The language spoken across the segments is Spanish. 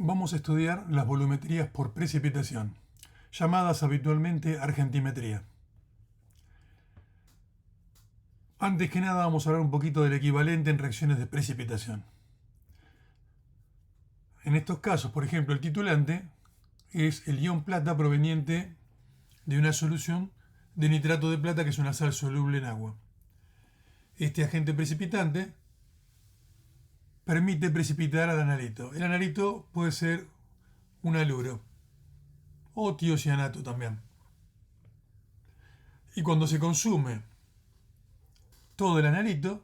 Vamos a estudiar las volumetrías por precipitación, llamadas habitualmente argentimetría. Antes que nada vamos a hablar un poquito del equivalente en reacciones de precipitación. En estos casos, por ejemplo, el titulante es el ion plata proveniente de una solución de nitrato de plata, que es una sal soluble en agua. Este agente precipitante permite precipitar al analito. El analito puede ser un haluro o tiocianato también. Y cuando se consume todo el analito,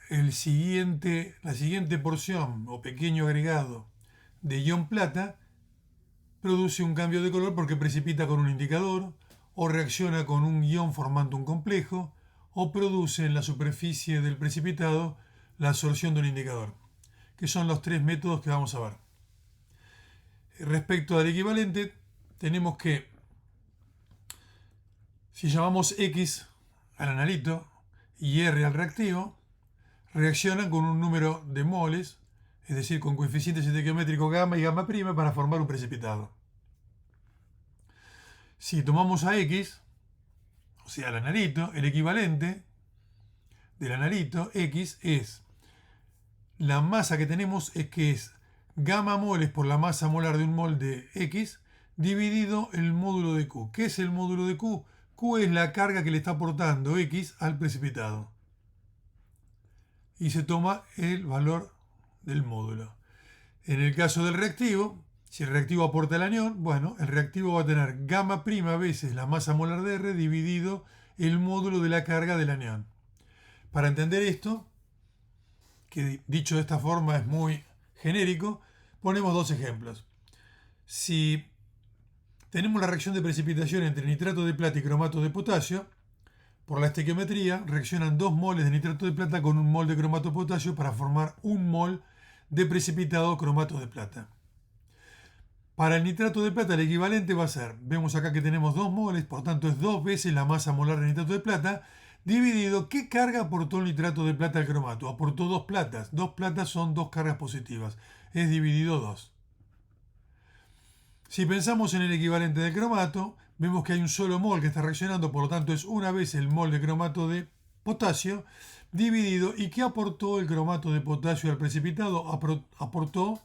la siguiente porción o pequeño agregado de ion plata produce un cambio de color porque precipita con un indicador, o reacciona con un ion formando un complejo, o produce en la superficie del precipitado la absorción de un indicador, que son los tres métodos que vamos a ver. Respecto al equivalente, tenemos que, si llamamos X al analito y R al reactivo, reaccionan con un número de moles, es decir, con coeficientes estequiométricos gamma y gamma prima, para formar un precipitado. Si tomamos a X, o sea, el analito, el equivalente del analito X es la masa que tenemos, que es gamma moles por la masa molar de un mol de X dividido el módulo de Q. ¿Qué es el módulo de Q? Q es la carga que le está aportando X al precipitado. Y se toma el valor del módulo. En el caso del reactivo, si el reactivo aporta el anión, bueno, el reactivo va a tener gamma prima veces la masa molar de R dividido el módulo de la carga del anión. Para entender esto, que dicho de esta forma es muy genérico, ponemos dos ejemplos. Si tenemos la reacción de precipitación entre nitrato de plata y cromato de potasio, por la estequiometría reaccionan 2 moles de nitrato de plata con un mol de cromato de potasio para formar un mol de precipitado cromato de plata. Para el nitrato de plata el equivalente va a ser, vemos acá que tenemos 2 moles, por tanto es 2 veces la masa molar de nitrato de plata, dividido, ¿qué carga aportó el nitrato de plata al cromato? Aportó 2 platas. 2 platas son 2 cargas positivas. Es dividido 2. Si pensamos en el equivalente del cromato, vemos que hay un solo mol que está reaccionando, por lo tanto es una vez el mol de cromato de potasio dividido. ¿Y qué aportó el cromato de potasio al precipitado? Aportó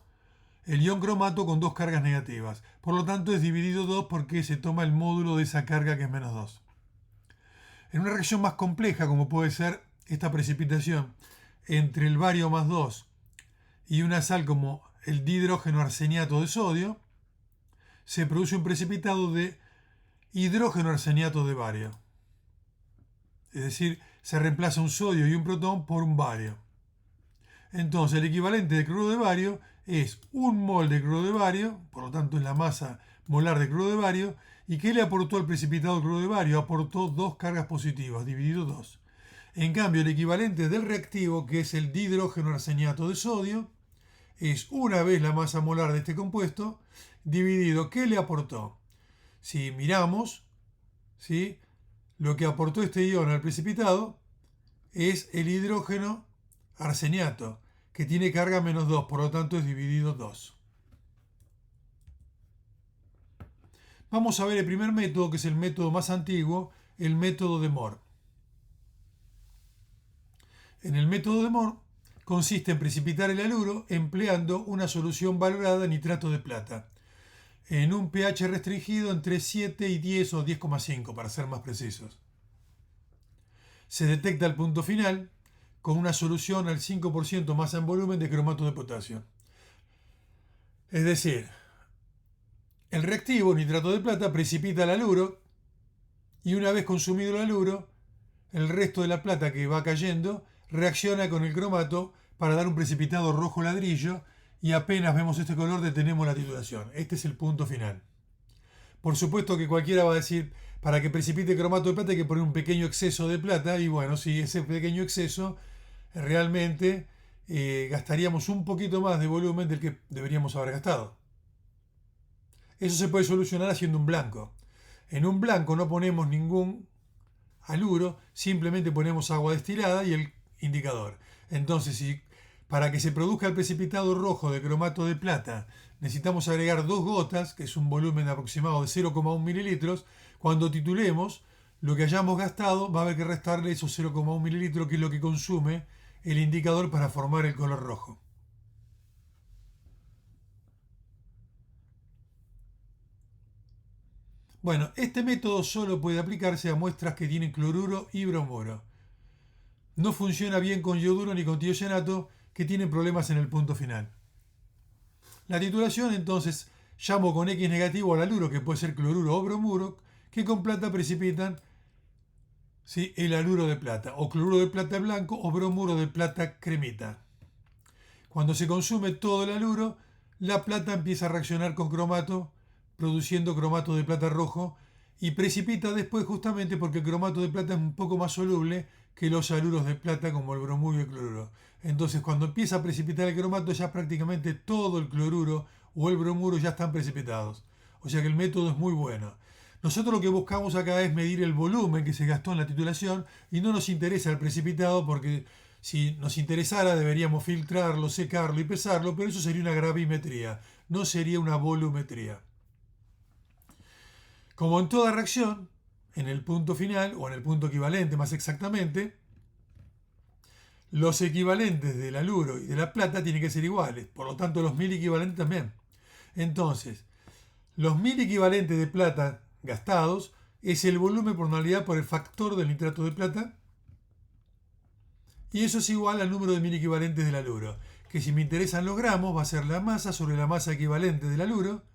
el ion cromato con 2 cargas negativas. Por lo tanto es dividido 2 porque se toma el módulo de esa carga, que es menos 2. En una reacción más compleja, como puede ser esta precipitación entre el bario más 2 y una sal como el dihidrógeno arseniato de sodio, se produce un precipitado de hidrógeno arseniato de bario. Es decir, se reemplaza un sodio y un protón por un bario. Entonces el equivalente de cloruro de bario es un mol de cloruro de bario, por lo tanto es la masa molar de cloruro de bario. ¿Y qué le aportó al precipitado el cloruro de bario? Aportó 2 cargas positivas, dividido 2. En cambio, el equivalente del reactivo, que es el dihidrógeno arseniato de sodio, es una vez la masa molar de este compuesto, dividido, ¿qué le aportó? Si miramos, ¿sí?, lo que aportó este ion al precipitado es el hidrógeno arseniato, que tiene carga menos 2, por lo tanto es dividido 2. Vamos a ver el primer método, que es el método más antiguo, el método de Mohr. En el método de Mohr consiste en precipitar el haluro empleando una solución valorada de nitrato de plata en un pH restringido entre 7 y 10 o 10,5 para ser más precisos. Se detecta el punto final con una solución al 5% masa en volumen de cromato de potasio. Es decir, el reactivo, nitrato de plata, precipita el haluro y una vez consumido el haluro, el resto de la plata que va cayendo reacciona con el cromato para dar un precipitado rojo ladrillo, y apenas vemos este color detenemos la titulación. Este es el punto final. Por supuesto que cualquiera va a decir, para que precipite cromato de plata hay que poner un pequeño exceso de plata, y bueno, si ese pequeño exceso realmente gastaríamos un poquito más de volumen del que deberíamos haber gastado. Eso se puede solucionar haciendo un blanco. En un blanco no ponemos ningún haluro, simplemente ponemos agua destilada y el indicador. Entonces, si Para que se produzca el precipitado rojo de cromato de plata, necesitamos agregar 2 gotas, que es un volumen aproximado de 0,1 mililitros. Cuando titulemos, lo que hayamos gastado va a haber que restarle esos 0,1 mililitros, que es lo que consume el indicador para formar el color rojo. Bueno, este método solo puede aplicarse a muestras que tienen cloruro y bromuro. No funciona bien con yoduro ni con tiogenato, que tienen problemas en el punto final. La titulación, entonces, llamo con X negativo al haluro, que puede ser cloruro o bromuro, que con plata precipitan, ¿sí?, el haluro de plata, o cloruro de plata blanco o bromuro de plata cremita. Cuando se consume todo el haluro, la plata empieza a reaccionar con cromato, produciendo cromato de plata rojo, y precipita después, justamente porque el cromato de plata es un poco más soluble que los haluros de plata, como el bromuro y el cloruro. Entonces, cuando empieza a precipitar el cromato, ya prácticamente todo el cloruro o el bromuro ya están precipitados. O sea que el método es muy bueno. Nosotros lo que buscamos acá es medir el volumen que se gastó en la titulación, y no nos interesa el precipitado, porque si nos interesara deberíamos filtrarlo, secarlo y pesarlo, pero eso sería una gravimetría, no sería una volumetría. Como en toda reacción, en el punto final, o en el punto equivalente más exactamente, los equivalentes del haluro y de la plata tienen que ser iguales, por lo tanto los 1000 equivalentes también. Entonces, los 1000 equivalentes de plata gastados es el volumen por unidad por el factor del nitrato de plata, y eso es igual al número de 1000 equivalentes del haluro, que si me interesan los gramos va a ser la masa sobre la masa equivalente del haluro,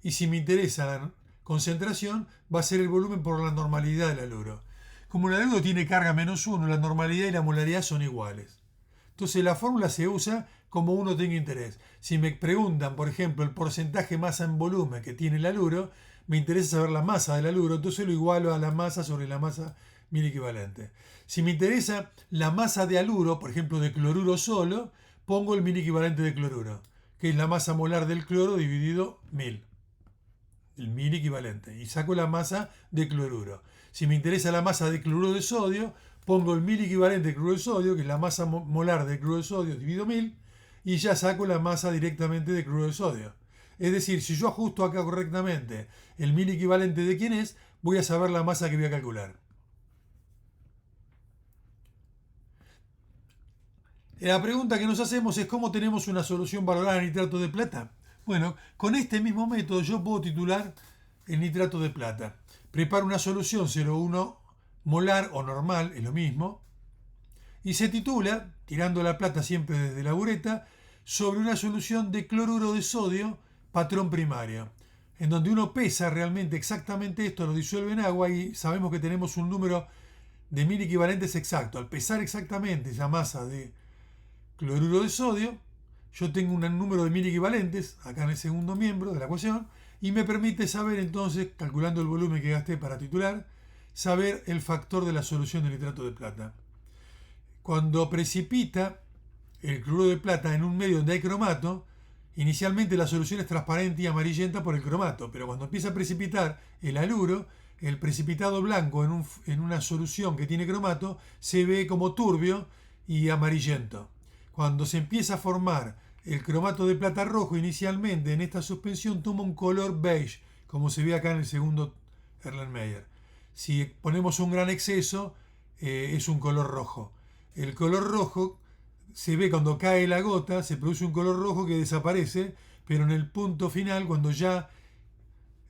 y si me interesa la concentración va a ser el volumen por la normalidad del haluro. Como el haluro tiene carga -1, la normalidad y la molaridad son iguales. Entonces la fórmula se usa como uno tenga interés. Si me preguntan, por ejemplo, el porcentaje masa en volumen que tiene el haluro, me interesa saber la masa del haluro, entonces lo igualo a la masa sobre la masa 1000 equivalente. Si me interesa la masa de haluro, por ejemplo de cloruro solo, pongo el 1000 equivalente de cloruro, que es la masa molar del cloro dividido 1000. El 1000 equivalente. Y saco la masa de cloruro. Si me interesa la masa de cloruro de sodio, pongo el 1000 equivalente de cloruro de sodio, que es la masa molar de cloruro de sodio dividido 1000, y ya saco la masa directamente de cloruro de sodio. Es decir, si yo ajusto acá correctamente el 1000 equivalente de quién es, voy a saber la masa que voy a calcular. La pregunta que nos hacemos es cómo tenemos una solución valorada en nitrato de plata. Bueno, con este mismo método yo puedo titular el nitrato de plata. Preparo una solución 0,1 molar o normal, es lo mismo, y se titula, tirando la plata siempre desde la bureta, sobre una solución de cloruro de sodio, patrón primario, en donde uno pesa realmente exactamente esto, lo disuelve en agua y sabemos que tenemos un número de 1000 equivalentes exacto. Al pesar exactamente esa masa de cloruro de sodio, yo tengo un número de 1000 equivalentes acá en el segundo miembro de la ecuación, y me permite saber entonces, calculando el volumen que gasté para titular, saber el factor de la solución de nitrato de plata. Cuando precipita el cloruro de plata en un medio donde hay cromato, inicialmente la solución es transparente y amarillenta por el cromato, pero cuando empieza a precipitar el haluro, el precipitado blanco en una solución que tiene cromato se ve como turbio y amarillento. Cuando se empieza a formar el cromato de plata rojo, inicialmente en esta suspensión toma un color beige, como se ve acá en el segundo Erlenmeyer. Si ponemos un gran exceso, es un color rojo. El color rojo se ve cuando cae la gota, se produce un color rojo que desaparece, pero en el punto final, cuando ya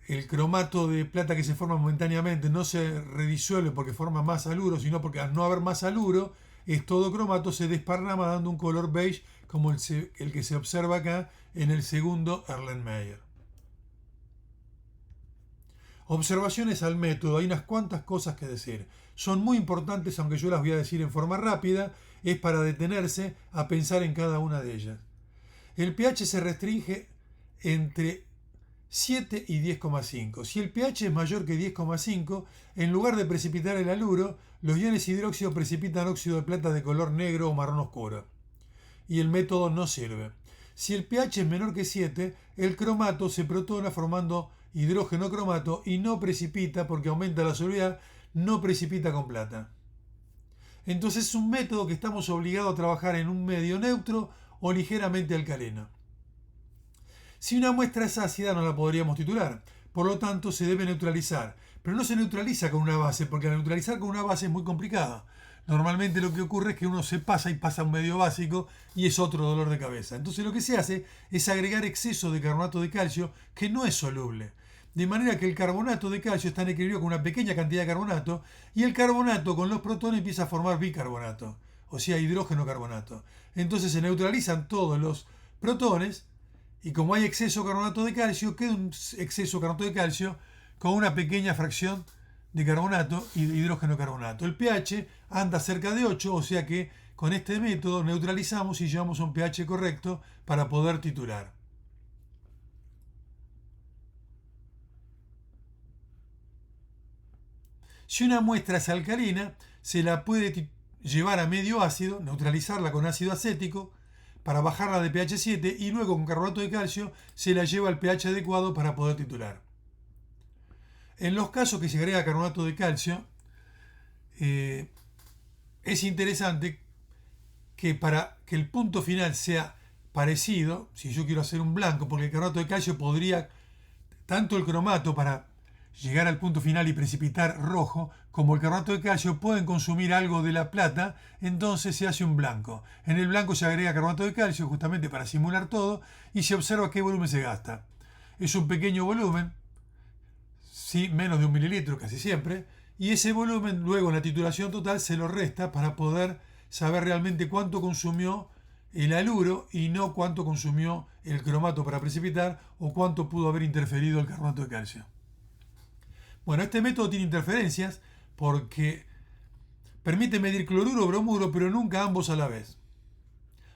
el cromato de plata que se forma momentáneamente no se redisuelve porque forma más haluro, sino porque al no haber más haluro, es todo cromato, se desparrama dando un color beige como el que se observa acá en el segundo Erlenmeyer. Observaciones al método, hay unas cuantas cosas que decir. Son muy importantes, aunque yo las voy a decir en forma rápida, es para detenerse a pensar en cada una de ellas. El pH se restringe entre 7 y 10,5. Si el pH es mayor que 10,5, en lugar de precipitar el haluro, los iones hidróxido precipitan óxido de plata de color negro o marrón oscuro, y el método no sirve. Si el pH es menor que 7, el cromato se protona formando hidrógeno cromato y no precipita porque aumenta la solubilidad, no precipita con plata. Entonces es un método que estamos obligados a trabajar en un medio neutro o ligeramente alcalino. Si una muestra es ácida no la podríamos titular, por lo tanto se debe neutralizar, pero no se neutraliza con una base, porque al neutralizar con una base es muy complicado. Normalmente lo que ocurre es que uno se pasa y pasa un medio básico y es otro dolor de cabeza. Entonces lo que se hace es agregar exceso de carbonato de calcio que no es soluble. De manera que el carbonato de calcio está en equilibrio con una pequeña cantidad de carbonato y el carbonato con los protones empieza a formar bicarbonato, o sea, hidrógeno-carbonato. Entonces se neutralizan todos los protones y como hay exceso de carbonato de calcio, queda un exceso de carbonato de calcio con una pequeña fracción de carbonato y de hidrógeno-carbonato. El pH anda cerca de 8, o sea que con este método neutralizamos y llevamos un pH correcto para poder titular. Si una muestra es alcalina, se la puede llevar a medio ácido, neutralizarla con ácido acético para bajarla de pH 7 y luego con carbonato de calcio se la lleva al pH adecuado para poder titular. En los casos que se agrega carbonato de calcio, es interesante que para que el punto final sea parecido, si yo quiero hacer un blanco, porque el carbonato de calcio podría, tanto el cromato para llegar al punto final y precipitar rojo, como el carbonato de calcio pueden consumir algo de la plata, entonces se hace un blanco. En el blanco se agrega carbonato de calcio justamente para simular todo y se observa qué volumen se gasta. Es un pequeño volumen, sí, menos de 1 mililitro casi siempre, y ese volumen luego en la titulación total se lo resta para poder saber realmente cuánto consumió el haluro y no cuánto consumió el cromato para precipitar o cuánto pudo haber interferido el carbonato de calcio. Bueno, este método tiene interferencias porque permite medir cloruro o bromuro, pero nunca ambos a la vez.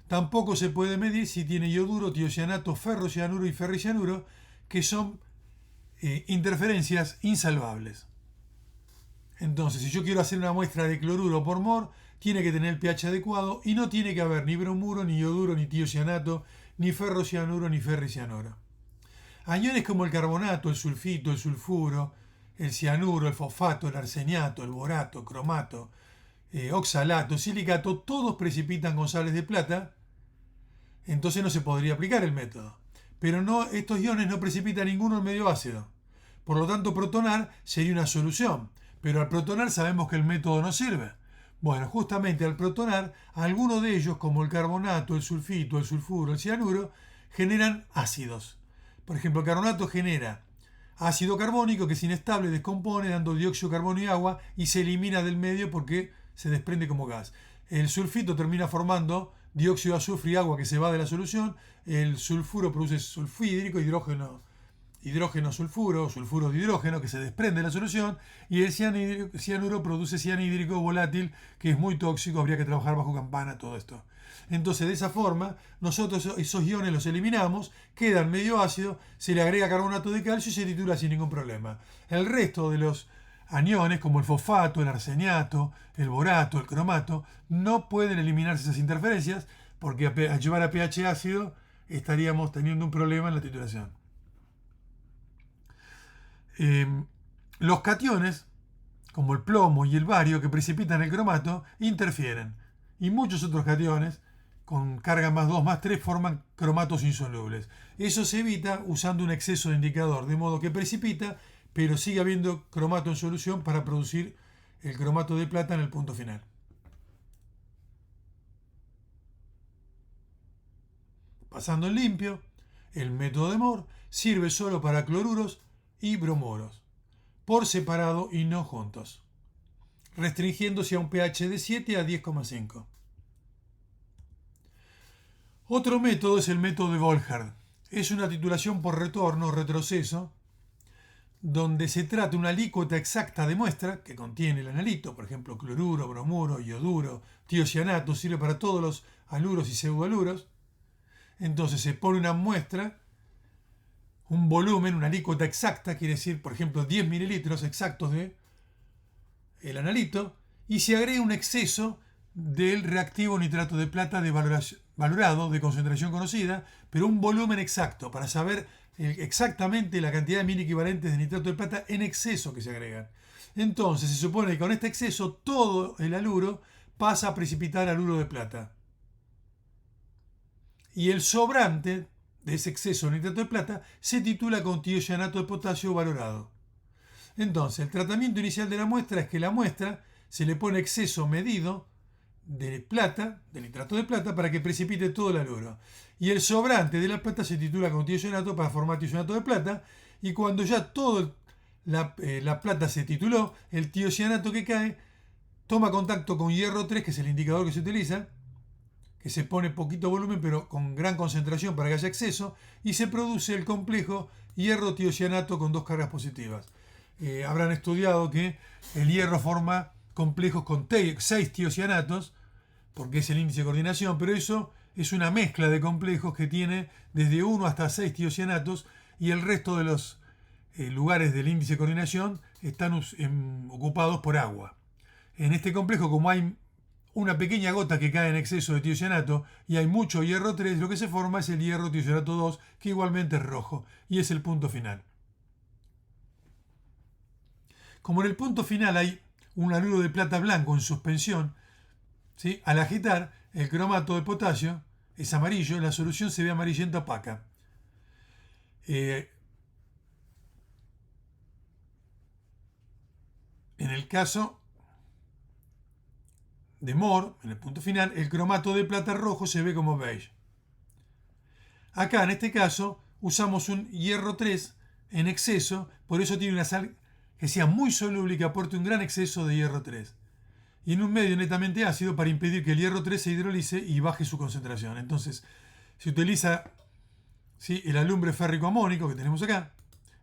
Tampoco se puede medir si tiene ioduro, tiocianato, ferrocianuro y ferricianuro, que son interferencias insalvables. Entonces, si yo quiero hacer una muestra de cloruro por mol, tiene que tener el pH adecuado y no tiene que haber ni bromuro, ni ioduro, ni tiocianato, ni ferrocianuro, ni ferricianuro. Aniones como el carbonato, el sulfito, el sulfuro, el cianuro, el fosfato, el arseniato, el borato, cromato, oxalato, silicato, todos precipitan con sales de plata, entonces no se podría aplicar el método. Pero no, estos iones no precipitan ninguno en medio ácido. Por lo tanto, protonar sería una solución. Pero al protonar sabemos que el método no sirve. Bueno, justamente al protonar, algunos de ellos, como el carbonato, el sulfito, el sulfuro, el cianuro, generan ácidos. Por ejemplo, el carbonato genera ácido carbónico que es inestable, descompone dando dióxido de carbono y agua y se elimina del medio porque se desprende como gas. El sulfito termina formando dióxido de azufre y agua que se va de la solución. El sulfuro produce sulfhídrico, hidrógeno sulfuro, sulfuro de hidrógeno que se desprende de la solución, y el cianuro produce cianhídrico volátil que es muy tóxico, habría que trabajar bajo campana, todo esto. Entonces de esa forma nosotros esos iones los eliminamos, quedan medio ácido, se le agrega carbonato de calcio y se titula sin ningún problema. El resto de los aniones como el fosfato, el arseniato, el borato, el cromato, no pueden eliminarse esas interferencias porque al llevar a pH ácido estaríamos teniendo un problema en la titulación. Los cationes, como el plomo y el bario que precipitan el cromato, interfieren. Y muchos otros cationes, con carga más 2 más 3, forman cromatos insolubles. Eso se evita usando un exceso de indicador, de modo que precipita, pero sigue habiendo cromato en solución para producir el cromato de plata en el punto final. Pasando en limpio, el método de Moore sirve solo para cloruros y bromuros, por separado y no juntos, restringiéndose a un pH de 7 a 10,5. Otro método es el método de Volhard. Es una titulación por retorno o retroceso, donde se trata una alícuota exacta de muestra que contiene el analito, por ejemplo, cloruro, bromuro, ioduro, tiocianato, sirve para todos los haluros y pseudohaluros. Entonces se pone una muestra, un volumen, una alícuota exacta, quiere decir, por ejemplo, 10 mililitros exactos de el analito, y se agrega un exceso del reactivo nitrato de plata valorado, de concentración conocida, pero un volumen exacto para saber exactamente la cantidad de mil equivalentes de nitrato de plata en exceso que se agregan. Entonces se supone que con este exceso todo el haluro pasa a precipitar haluro de plata. y el sobrante de ese exceso de nitrato de plata se titula con tiocianato de potasio valorado. Entonces, el tratamiento inicial de la muestra es que la muestra se le pone exceso medido de plata, de nitrato de plata, para que precipite todo el haluro. Y el sobrante de la plata se titula con tiocianato para formar tiocianato de plata. Y cuando ya toda la plata se tituló, el tiocianato que cae toma contacto con hierro 3, que es el indicador que se utiliza, que se pone poquito volumen pero con gran concentración para que haya exceso, y se produce el complejo hierro-tiocianato con dos cargas positivas. Habrán estudiado que el hierro forma complejos con 6 tiocianatos, porque es el índice de coordinación, pero eso es una mezcla de complejos que tiene desde 1 hasta 6 tiocianatos, y el resto de los lugares del índice de coordinación están ocupados por agua. En este complejo, como hay una pequeña gota que cae en exceso de tiocianato y hay mucho hierro 3, lo que se forma es el hierro tiocianato 2, que igualmente es rojo, y es el punto final. Como en el punto final hay un haluro de plata blanco en suspensión, ¿sí? Al agitar, el cromato de potasio es amarillo, la solución se ve amarillenta opaca. En el caso de Moore, en el punto final, el cromato de plata rojo se ve como beige. Acá, en este caso, usamos un hierro 3 en exceso, por eso tiene una sal que sea muy soluble y que aporte un gran exceso de hierro 3. Y en un medio netamente ácido para impedir que el hierro 3 se hidrolice y baje su concentración. Entonces, se utiliza, ¿sí?, el alumbre férrico amónico que tenemos acá.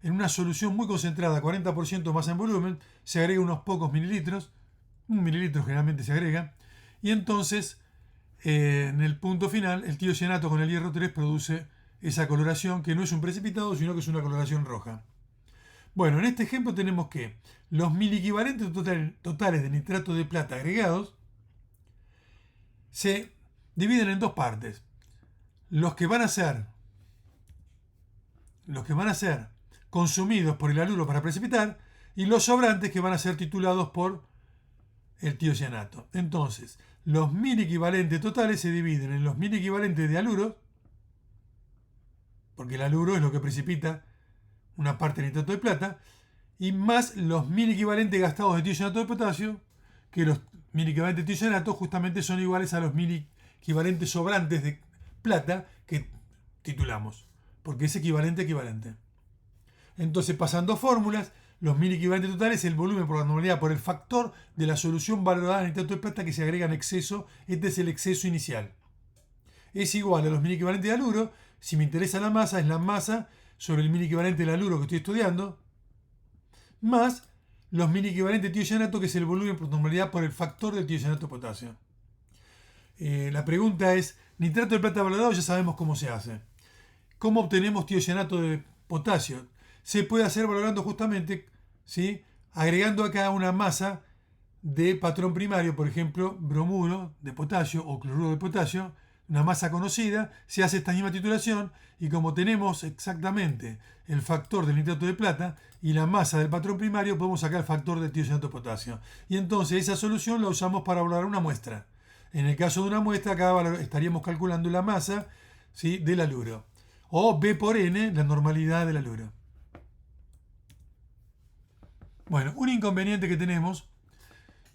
En una solución muy concentrada, 40% más en volumen, se agrega unos pocos mililitros. Un mililitro generalmente se agrega. Y entonces, en el punto final, el tiocianato con el hierro 3 produce esa coloración que no es un precipitado, sino que es una coloración roja. Bueno, en este ejemplo tenemos que los miliequivalentes totales de nitrato de plata agregados se dividen en dos partes. Los que van a ser consumidos por el haluro para precipitar y los sobrantes que van a ser titulados por el tiocianato. Entonces, los miliequivalentes totales se dividen en los miliequivalentes de haluro, porque el haluro es lo que precipita una parte de nitrato de plata, y más los miliequivalentes gastados de tiocianato de potasio, que los miliequivalentes de tiocianato justamente son iguales a los miliequivalentes sobrantes de plata que titulamos, porque es equivalente. Entonces, pasando fórmulas, los miliequivalentes totales, el volumen por la normalidad por el factor de la solución valorada en nitrato de plata que se agrega en exceso. Este es el exceso inicial. Es igual a los miliequivalentes de haluro. Si me interesa la masa, es la masa sobre el miliequivalente del haluro que estoy estudiando, más los miliequivalentes de tiocianato, que es el volumen por normalidad por el factor del tiocianato de potasio. La pregunta es, nitrato de plata valorado ya sabemos cómo se hace. ¿Cómo obtenemos tiocianato de potasio? Se puede hacer valorando justamente, ¿sí?, agregando acá una masa de patrón primario, por ejemplo, bromuro de potasio o cloruro de potasio, una masa conocida, se hace esta misma titulación y como tenemos exactamente el factor del nitrato de plata y la masa del patrón primario, podemos sacar el factor del tiocianato de potasio. Y entonces esa solución la usamos para valorar una muestra. En el caso de una muestra, acá estaríamos calculando la masa, ¿sí?, del haluro. O B por N, la normalidad del haluro. Bueno, un inconveniente que tenemos,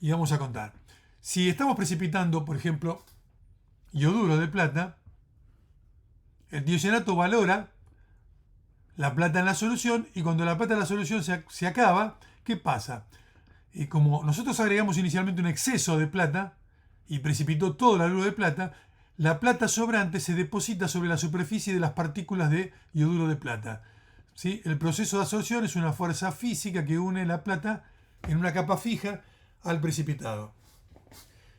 y vamos a contar. Si estamos precipitando, por ejemplo, ioduro de plata, el tiocianato valora la plata en la solución, y cuando la plata en la solución se acaba, ¿qué pasa? Como nosotros agregamos inicialmente un exceso de plata y precipitó todo el haluro de plata, la plata sobrante se deposita sobre la superficie de las partículas de ioduro de plata. ¿Sí? El proceso de absorción es una fuerza física que une la plata en una capa fija al precipitado.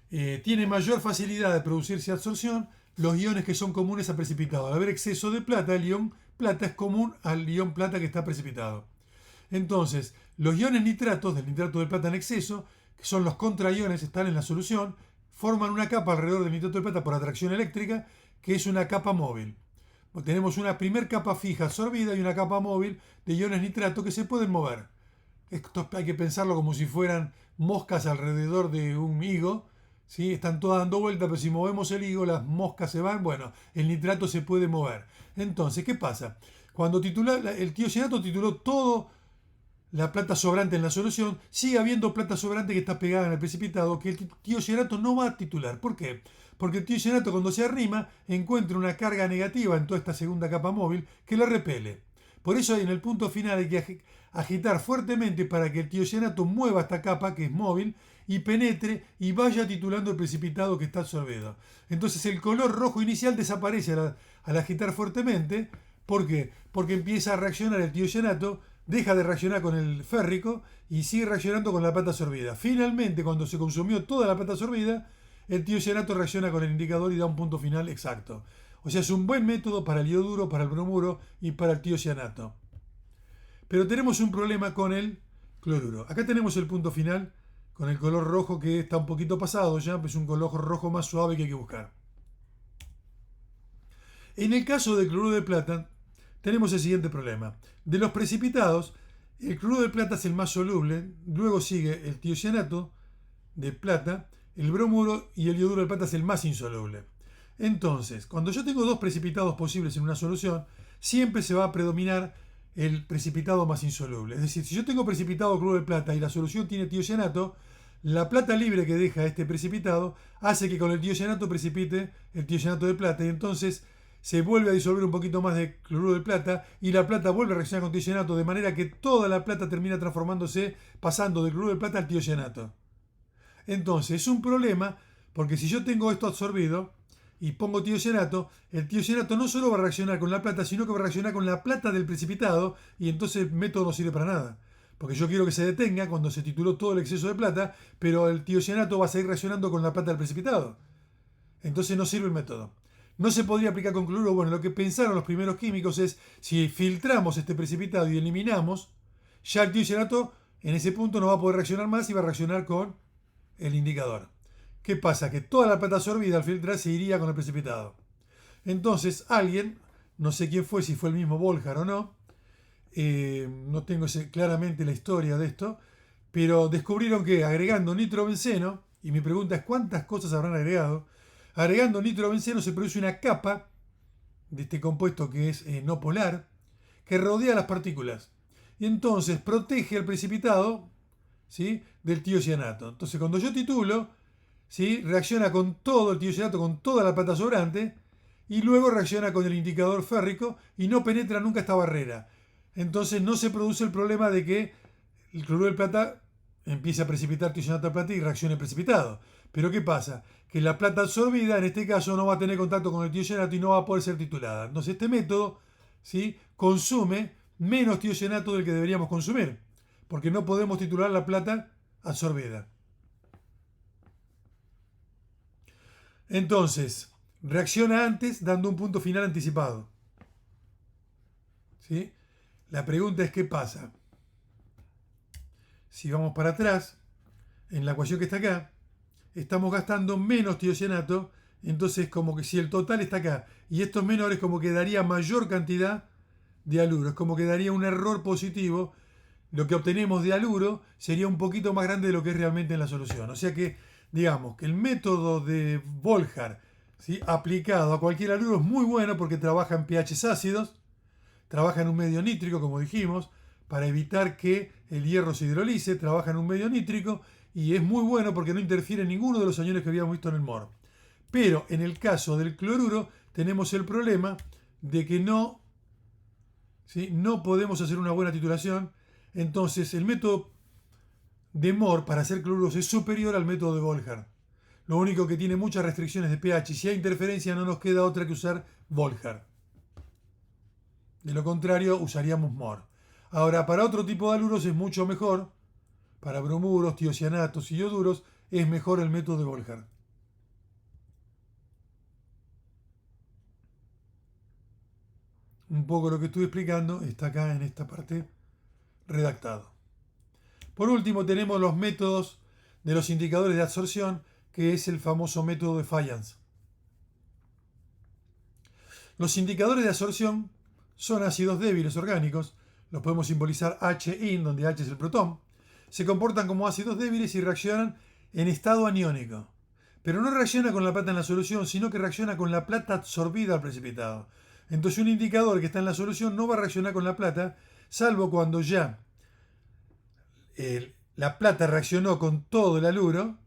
Tiene mayor facilidad de producirse absorción los iones que son comunes al precipitado. Al haber exceso de plata, el ion plata es común al ion plata que está precipitado. Entonces, los iones nitratos del nitrato de plata en exceso, que son los contraiones, están en la solución, forman una capa alrededor del nitrato de plata por atracción eléctrica, que es una capa móvil. Tenemos una primer capa fija absorbida y una capa móvil de iones nitrato que se pueden mover. Esto hay que pensarlo como si fueran moscas alrededor de un higo, ¿sí? Están todas dando vuelta, pero si movemos el higo, las moscas se van, bueno, el nitrato se puede mover. Entonces, ¿qué pasa? Cuando el tiocianato tituló todo la plata sobrante en la solución, sigue habiendo plata sobrante que está pegada en el precipitado que el tiocianato no va a titular. ¿Por qué? Porque el tiocianato cuando se arrima encuentra una carga negativa en toda esta segunda capa móvil que lo repele. Por eso en el punto final hay que agitar fuertemente para que el tiocianato mueva esta capa que es móvil y penetre y vaya titulando el precipitado que está absorbido. Entonces el color rojo inicial desaparece al agitar fuertemente. ¿Por qué? Porque empieza a reaccionar el tiocianato, deja de reaccionar con el férrico y sigue reaccionando con la plata absorbida. Finalmente, cuando se consumió toda la plata absorbida, el tiocianato reacciona con el indicador y da un punto final exacto. O sea, es un buen método para el ioduro, para el bromuro y para el tiocianato. Pero tenemos un problema con el cloruro. Acá tenemos el punto final con el color rojo que está un poquito pasado ya, pues es un color rojo más suave que hay que buscar. En el caso del cloruro de plata, tenemos el siguiente problema. De los precipitados, el cloruro de plata es el más soluble, luego sigue el tiocianato de plata, el bromuro y el ioduro de plata es el más insoluble. Entonces, cuando yo tengo dos precipitados posibles en una solución, siempre se va a predominar el precipitado más insoluble. Es decir, si yo tengo precipitado cloruro de plata y la solución tiene tiocianato, la plata libre que deja este precipitado hace que con el tiocianato precipite el tiocianato de plata y entonces se vuelve a disolver un poquito más de cloruro de plata y la plata vuelve a reaccionar con tiocianato de manera que toda la plata termina transformándose pasando de cloruro de plata al tiocianato. Entonces es un problema porque si yo tengo esto absorbido y pongo tiocianato, el tiocianato no solo va a reaccionar con la plata, sino que va a reaccionar con la plata del precipitado y entonces el método no sirve para nada. Porque yo quiero que se detenga cuando se tituló todo el exceso de plata, pero el tiocianato va a seguir reaccionando con la plata del precipitado. Entonces no sirve el método. No se podría aplicar con cloruro. Bueno, lo que pensaron los primeros químicos es si filtramos este precipitado y eliminamos, ya el tiocianato en ese punto no va a poder reaccionar más y va a reaccionar con el indicador. ¿Qué pasa? Que toda la plata absorbida al filtrar se iría con el precipitado. Entonces alguien, no sé quién fue, si fue el mismo Voljar o no, no tengo claramente la historia de esto, pero descubrieron que agregando nitrobenceno, y mi pregunta es cuántas cosas habrán agregado, agregando nitrobenceno se produce una capa de este compuesto que es no polar, que rodea las partículas. Y entonces protege el precipitado, ¿sí?, del tiocianato. Entonces cuando yo titulo, ¿sí?, reacciona con todo el tiocianato, con toda la plata sobrante, y luego reacciona con el indicador férrico y no penetra nunca esta barrera. Entonces no se produce el problema de que el cloruro de plata empiece a precipitar tiocianato de plata y reaccione precipitado. Pero ¿qué pasa? Que la plata absorbida en este caso no va a tener contacto con el tiocianato y no va a poder ser titulada. Entonces este método, ¿sí?, consume menos tiocianato del que deberíamos consumir, porque no podemos titular la plata absorbida. Entonces, reacciona antes dando un punto final anticipado. ¿Sí? La pregunta es ¿qué pasa? Si vamos para atrás, en la ecuación que está acá, estamos gastando menos tiocianato, entonces como que si el total está acá y esto es menor, es como que daría mayor cantidad de haluro, es como que daría un error positivo. Lo que obtenemos de haluro sería un poquito más grande de lo que es realmente en la solución. O sea que, digamos, que el método de Voljar, ¿sí?, aplicado a cualquier haluro es muy bueno porque trabaja en pHs ácidos, trabaja en un medio nítrico, como dijimos, para evitar que el hierro se hidrolice, trabaja en un medio nítrico y es muy bueno porque no interfiere en ninguno de los iones que habíamos visto en el MOR. Pero en el caso del cloruro tenemos el problema de que no podemos hacer una buena titulación. Entonces el método de MOR para hacer cloruros es superior al método de Voljar. Lo único que tiene muchas restricciones de pH y si hay interferencia no nos queda otra que usar Voljar. De lo contrario usaríamos MOR. Ahora, para otro tipo de haluros es mucho mejor. Para bromuros, tiocianatos y ioduros es mejor el método de Voljar. Un poco lo que estoy explicando está acá en esta parte redactado. Por último tenemos los métodos de los indicadores de absorción, que es el famoso método de Fayence. Los indicadores de absorción son ácidos débiles orgánicos, los podemos simbolizar H-in, donde H es el protón. Se comportan como ácidos débiles y reaccionan en estado aniónico. pero no reacciona con la plata en la solución, sino que reacciona con la plata absorbida al precipitado. Entonces un indicador que está en la solución no va a reaccionar con la plata, salvo cuando ya la plata reaccionó con todo el haluro,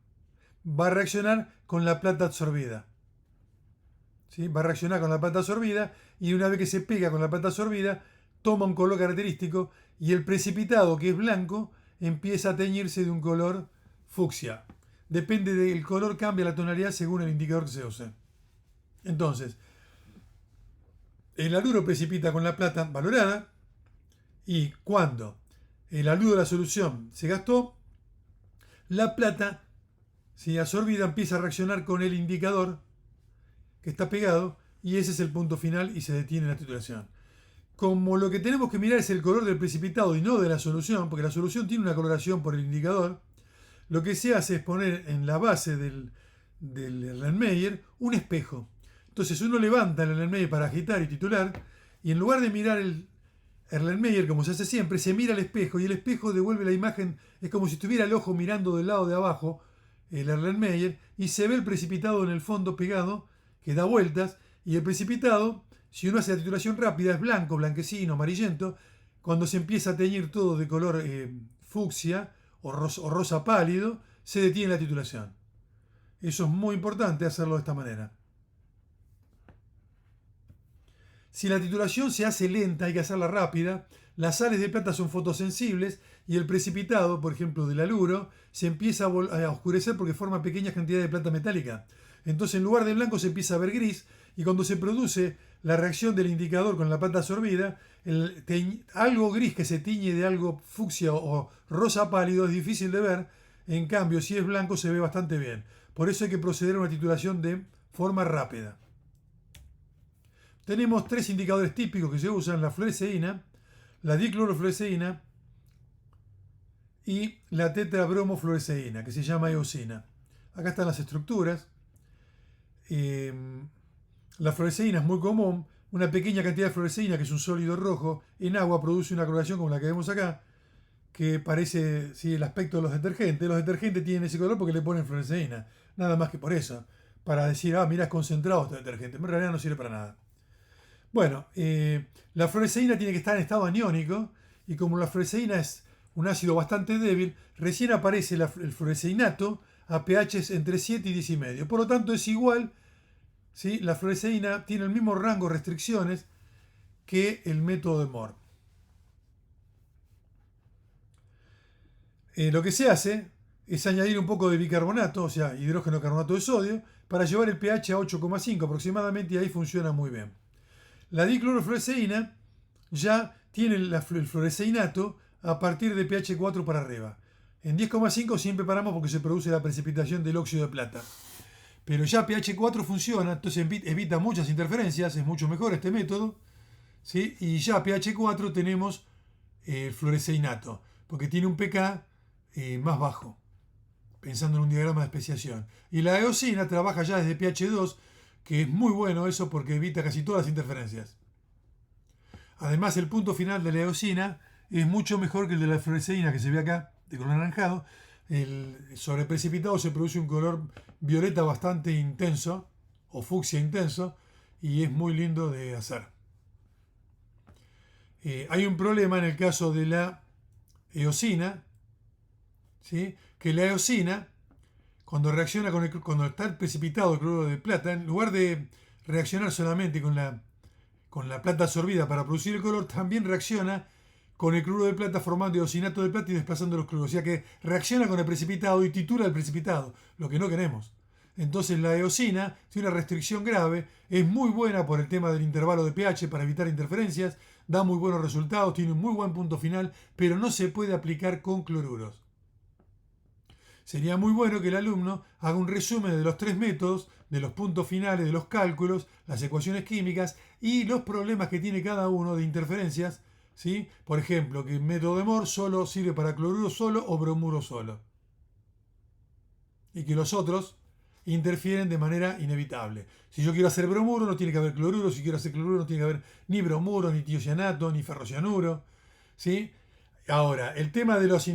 va a reaccionar con la plata absorbida. ¿Sí? Va a reaccionar con la plata absorbida y una vez que se pega con la plata absorbida, toma un color característico y el precipitado, que es blanco, empieza a teñirse de un color fucsia. Depende del color, cambia la tonalidad según el indicador que se use. Entonces, el haluro precipita con la plata valorada y cuando el haluro de la solución se gastó, la plata, si absorbida, empieza a reaccionar con el indicador que está pegado y ese es el punto final y se detiene la titulación. Como lo que tenemos que mirar es el color del precipitado y no de la solución, porque la solución tiene una coloración por el indicador, lo que se hace es poner en la base del Erlenmeyer un espejo. Entonces uno levanta el Erlenmeyer para agitar y titular y en lugar de mirar el Erlenmeyer como se hace siempre, se mira al espejo y el espejo devuelve la imagen, es como si estuviera el ojo mirando del lado de abajo el Erlenmeyer y se ve el precipitado en el fondo pegado que da vueltas y el precipitado, si uno hace la titulación rápida, es blanco, blanquecino, amarillento. Cuando se empieza a teñir todo de color fucsia o rosa pálido, se detiene la titulación. Eso es muy importante hacerlo de esta manera. Si la titulación se hace lenta, hay que hacerla rápida. Las sales de plata son fotosensibles y el precipitado, por ejemplo del haluro, se empieza a oscurecer porque forma pequeñas cantidades de plata metálica. Entonces en lugar de blanco se empieza a ver gris y cuando se produce la reacción del indicador con la plata absorbida, algo gris que se tiñe de algo fucsia o rosa pálido es difícil de ver. En cambio, si es blanco se ve bastante bien. Por eso hay que proceder a una titulación de forma rápida. Tenemos tres indicadores típicos que se usan: la fluoresceína, la diclorofluoresceína y la tetrabromofluoresceína, que se llama eosina. Acá están las estructuras. La fluoresceína es muy común. Una pequeña cantidad de fluoresceína, que es un sólido rojo, en agua produce una coloración como la que vemos acá, que parece el aspecto de los detergentes. Los detergentes tienen ese color porque le ponen fluoresceína, nada más que por eso, para decir, mira, es concentrado este detergente. En realidad no sirve para nada. Bueno, la fluoresceína tiene que estar en estado aniónico y como la fluoresceína es un ácido bastante débil, recién aparece el fluoresceinato a pHs entre 7 y 10,5. Por lo tanto es igual, ¿sí? La fluoresceína tiene el mismo rango de restricciones que el método de Mohr. Lo que se hace es añadir un poco de bicarbonato, o sea, hidrógeno carbonato de sodio, para llevar el pH a 8,5 aproximadamente y ahí funciona muy bien. La diclorofluoresceína ya tiene el fluoresceinato a partir de pH 4 para arriba. En 10,5 siempre paramos porque se produce la precipitación del óxido de plata. Pero ya pH 4 funciona, entonces evita muchas interferencias, es mucho mejor este método, ¿sí? Y ya a pH 4 tenemos el fluoresceinato, porque tiene un pK más bajo, pensando en un diagrama de especiación. Y la eosina trabaja ya desde pH 2, que es muy bueno eso porque evita casi todas las interferencias. Además, el punto final de la eosina es mucho mejor que el de la fluoresceína que se ve acá, de color anaranjado. El sobreprecipitado se produce un color violeta bastante intenso, o fucsia intenso, y es muy lindo de hacer. Hay un problema en el caso de la eosina, ¿sí? Que la eosina, cuando reacciona cuando está el precipitado el cloruro de plata, en lugar de reaccionar solamente con la plata absorbida para producir el color, también reacciona con el cloruro de plata formando eosinato de plata y desplazando los cloruros. O sea que reacciona con el precipitado y titula el precipitado, lo que no queremos. Entonces la eosina tiene una restricción grave, es muy buena por el tema del intervalo de pH para evitar interferencias, da muy buenos resultados, tiene un muy buen punto final, pero no se puede aplicar con cloruros. Sería muy bueno que el alumno haga un resumen de los tres métodos, de los puntos finales, de los cálculos, las ecuaciones químicas y los problemas que tiene cada uno de interferencias, ¿sí? Por ejemplo, que el método de Mohr solo sirve para cloruro solo o bromuro solo. Y que los otros interfieren de manera inevitable. Si yo quiero hacer bromuro no tiene que haber cloruro, si quiero hacer cloruro no tiene que haber ni bromuro, ni tiocianato, ni ferrocianuro, ¿sí? Ahora, el tema de las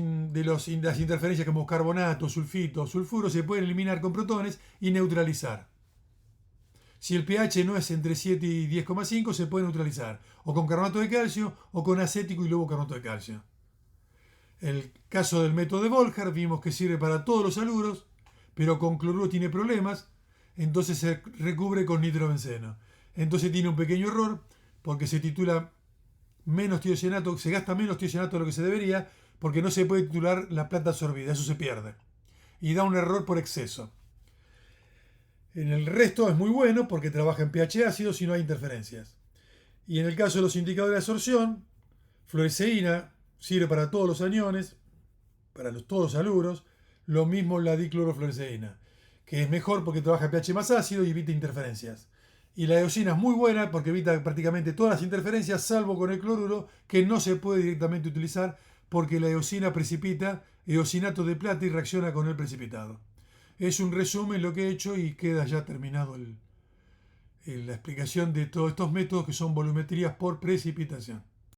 interferencias como carbonato, sulfito, sulfuro se pueden eliminar con protones y neutralizar. Si el pH no es entre 7 y 10,5 se puede neutralizar o con carbonato de calcio o con acético y luego carbonato de calcio. El caso del método de Volcker vimos que sirve para todos los haluros, pero con cloruro tiene problemas, entonces se recubre con nitrobenceno. Entonces tiene un pequeño error porque se titula menos tiocianato, se gasta menos tiocianato de lo que se debería porque no se puede titular la plata absorbida, eso se pierde. Y da un error por exceso. En el resto es muy bueno porque trabaja en pH ácido si no hay interferencias. Y en el caso de los indicadores de absorción, fluoresceína sirve para todos los aniones, para todos los haluros, lo mismo la diclorofluoresceína, que es mejor porque trabaja en pH más ácido y evita interferencias. Y la eosina es muy buena porque evita prácticamente todas las interferencias, salvo con el cloruro, que no se puede directamente utilizar porque la eosina precipita eosinato de plata y reacciona con el precipitado. Es un resumen lo que he hecho y queda ya terminado la explicación de todos estos métodos que son volumetrías por precipitación.